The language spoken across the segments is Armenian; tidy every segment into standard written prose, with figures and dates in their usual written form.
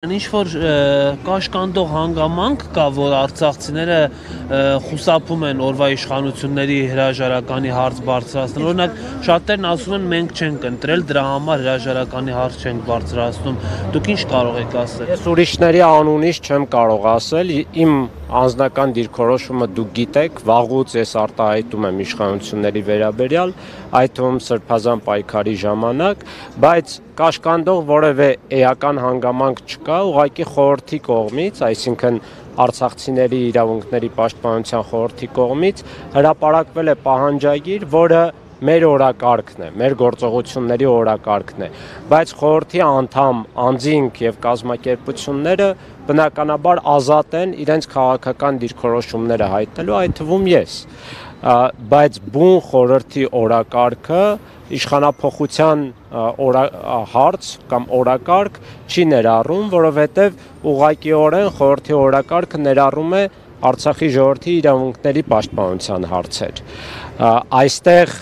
Ինչ-որ կաշկանդող հանգամանք կա, որ արցախցիները խուսափում են օրվա իշխանությունների հրաժարականի հարց բարձրացնել։ Օրինակ, շատերն ասում են մենք չենք ընտրել, դրա համար հրաժարականի հարց չենք բարձրացնում։ Դուք ինչ կարող եք ասել։ Ես ուրիշների անունից չեմ կարող ասել, իմ անձնական դիրքորոշումը դուք գիտեք, վաղուց ես արտահայտում եմ իշխանությունների վերաբերյալ, այդ թվում սրբազան պայքարի ժամանակ, բայց կաշկանդող որևէ էական հանգամանք չկա, ուղղակի խորհրդի կողմից, այսինքն արցախցիների իրավունքների պաշտպանության խորհրդի կողմից հրապարակվել է պահանջագիր, որը մեր օրակարգն է, մեր գործողությունների օրակարգն է, բայց խորհրդի անդամ անձինք եւ կազմակերպությունները բնականաբար ազատ են իրենց քաղաքական դիրքորոշումները հայտնելու, այդ թվում ես, բայց բուն խորհրդի օրակարգը իշխանափոխության հարց կամ օրակարգ չի ներառում, որովհետև ուղղակիորեն խորհրդի օրակարգը ներառում է Արցախի ժողովրդի իրավունքների պաշտպանության հարցեր։ Այստեղ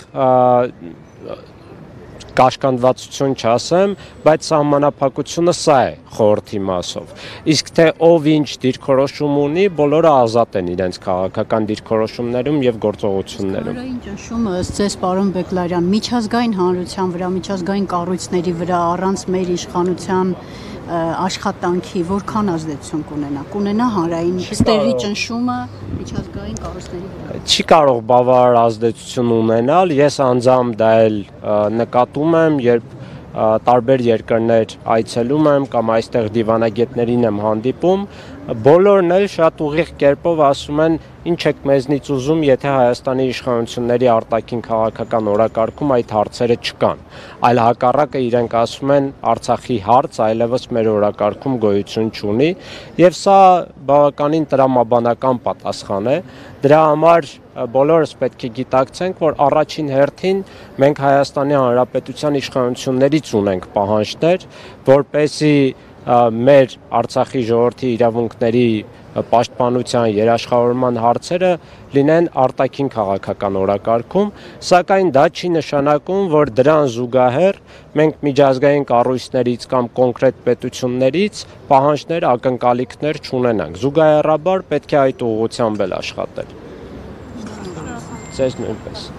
կաշկանդվածություն չասեմ, բայց սահմանափակությունը սա է խորհրդի մասով։ Իսկ թե ով ինչ դիրքորոշում ունի, բոլորը ազատ են իրենց քաղաքական դիրքորոշումներում եւ գործողություններում։ Հանրային ճնշումը ըստ ձեզ, պարոն Բեկլարյան, միջազգային հանրության վրա, միջազգային կառույցների վրա առանց մեր իշխանության աշխատանքի որքան ազդեցություն կունենա հանրային ստեղի ճնշումը միջազգային կառույցների վրա։ Չի կարող բավարար ազդեցություն ունենալ, ես անձամբ դա էլ նկատում եմ, երբ տարբեր երկրներ այցելում եմ կամ այստեղ դիվանագետներին եմ հանդիպում, բոլորն էլ շատ ուղիղ կերպով ասում են, ինչ եք մեզնից ուզում, եթե Հայաստանի իշխանությունների արտաքին քաղաքական օրակարգում այդ հարցերը չկան, այլ հակառակը իրենք ասում են Արցախի հարց այլևս մեր օրակարգում գոյություն չունի, եւ սա բավականին տրամաբանական պատասխան է, դրա համար բոլորս պետք է գիտակցենք, որ առաջին հերթին մենք Հայաստանի Հանրապետության իշխանություններից ունենք պահանջներ, որպեսզի մեր Արցախի ժողովրդի իրավունքների պաշտպանության երաշխավորման հարցերը լինեն արտաքին քաղաքական օրակարգում, սակայն դա չի նշանակում, որ դրան զուգահեռ մենք միջազգային կառույցներից կամ կոնկրետ պետություններից պահանջներ, ակնկալիքներ չունենանք։ Զուգահեռաբար պետք է այդ ուղղությամբ էլ աշխատել։ Ձեզ նույնպես։